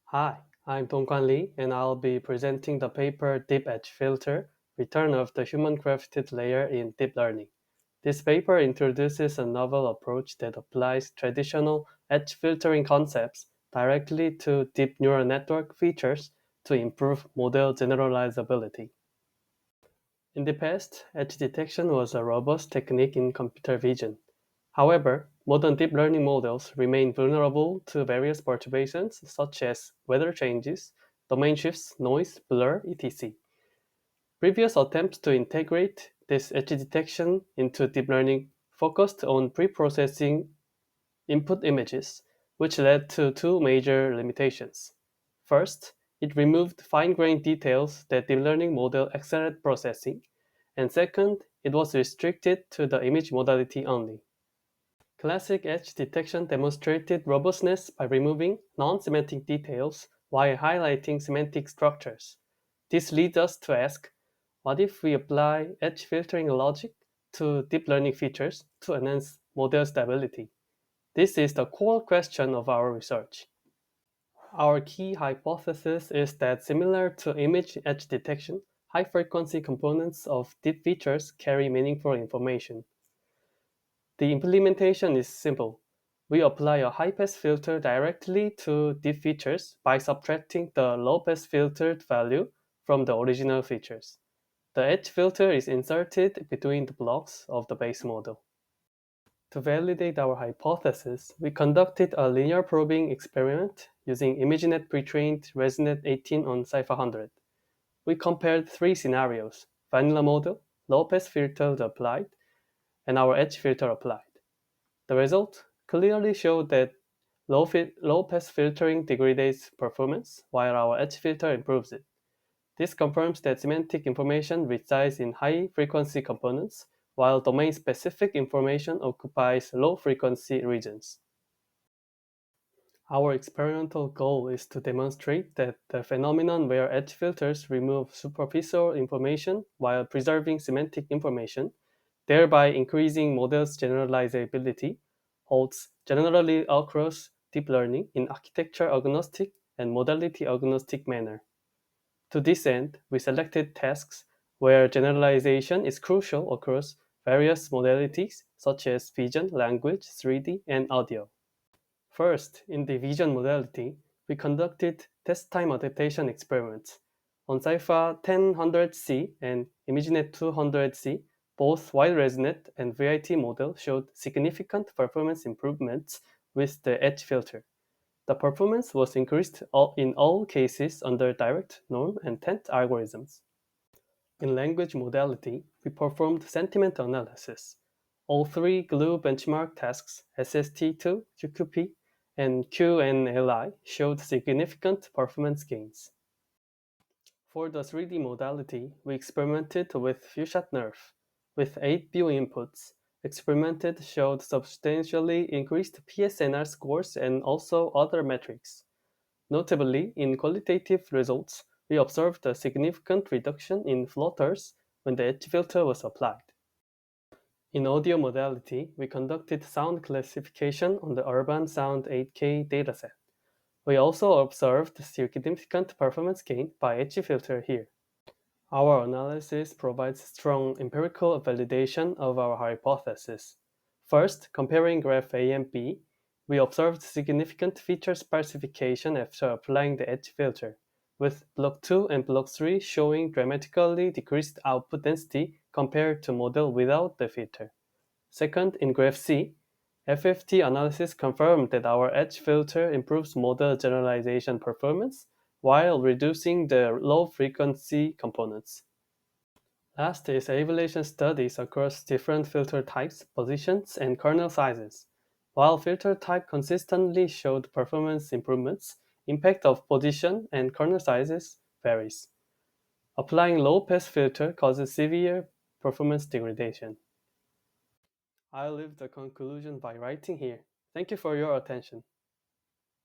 Hi, I'm Dongkwan and I'll be presenting the paper Deep Edge Filter, Return of the Human Crafted Layer in Deep Learning. This paper introduces a novel approach that applies traditional edge filtering concepts directly to deep neural network features to improve model generalizability. In the past, edge detection was a robust technique in computer vision. However, modern deep learning models remain vulnerable to various perturbations such as weather changes, domain shifts, noise, blur, etc. Previous attempts to integrate this edge detection into deep learning focused on pre-processing input images, which led to two major limitations. First, it removed fine-grained details that deep learning model accelerate processing, and second, it was restricted to the image modality only. Classic edge detection demonstrated robustness by removing non-semantic details while highlighting semantic structures. This leads us to ask, what if we apply edge filtering logic to deep learning features to enhance model stability? This is the core question of our research. Our key hypothesis is that similar to image edge detection, high-frequency components of deep features carry meaningful information. The implementation is simple. We apply a high-pass filter directly to deep features by subtracting the low-pass filtered value from the original features. The edge filter is inserted between the blocks of the base model. To validate our hypothesis, we conducted a linear probing experiment using ImageNet pre-trained ResNet 18 on Cypher 100. We compared three scenarios: vanilla model, low-pass filter applied, and our edge filter applied. The result clearly showed that low-pass filtering degrades performance, while our edge filter improves it. This confirms that semantic information resides in high-frequency components, while domain-specific information occupies low-frequency regions. Our experimental goal is to demonstrate that the phenomenon where edge filters remove superficial information while preserving semantic information, thereby increasing models' generalizability, holds generally across deep learning in architecture-agnostic and modality-agnostic manner. To this end, we selected tasks where generalization is crucial across various modalities such as vision, language, 3D, and audio. First, in the vision modality, we conducted test time adaptation experiments. On Cypher 1000C and ImageNet 200C, both wide ResNet and VIT model showed significant performance improvements with the edge filter. The performance was increased in all cases under direct, norm, and tent algorithms. In language modality, we performed sentiment analysis. All three glue benchmark tasks, SST2, QQP, and QNLI, showed significant performance gains. For the 3D modality, we experimented with few-shot nerf. With 8 view inputs, experimented showed substantially increased PSNR scores and also other metrics. Notably, in qualitative results, we observed a significant reduction in floaters when the edge filter was applied. In audio modality, we conducted sound classification on the Urban Sound 8K dataset. We also observed significant performance gain by edge filter here. Our analysis provides strong empirical validation of our hypothesis. First, comparing graph A and B, we observed significant feature specification after applying the edge filter, with block 2 and block 3 showing dramatically decreased output density compared to model without the filter. Second, in graph C, FFT analysis confirmed that our edge filter improves model generalization performance while reducing the low-frequency components. Last is evaluation studies across different filter types, positions, and kernel sizes. While filter type consistently showed performance improvements, impact of position and kernel sizes varies. Applying low-pass filter causes severe performance degradation. I'll leave the conclusion by writing here. Thank you for your attention.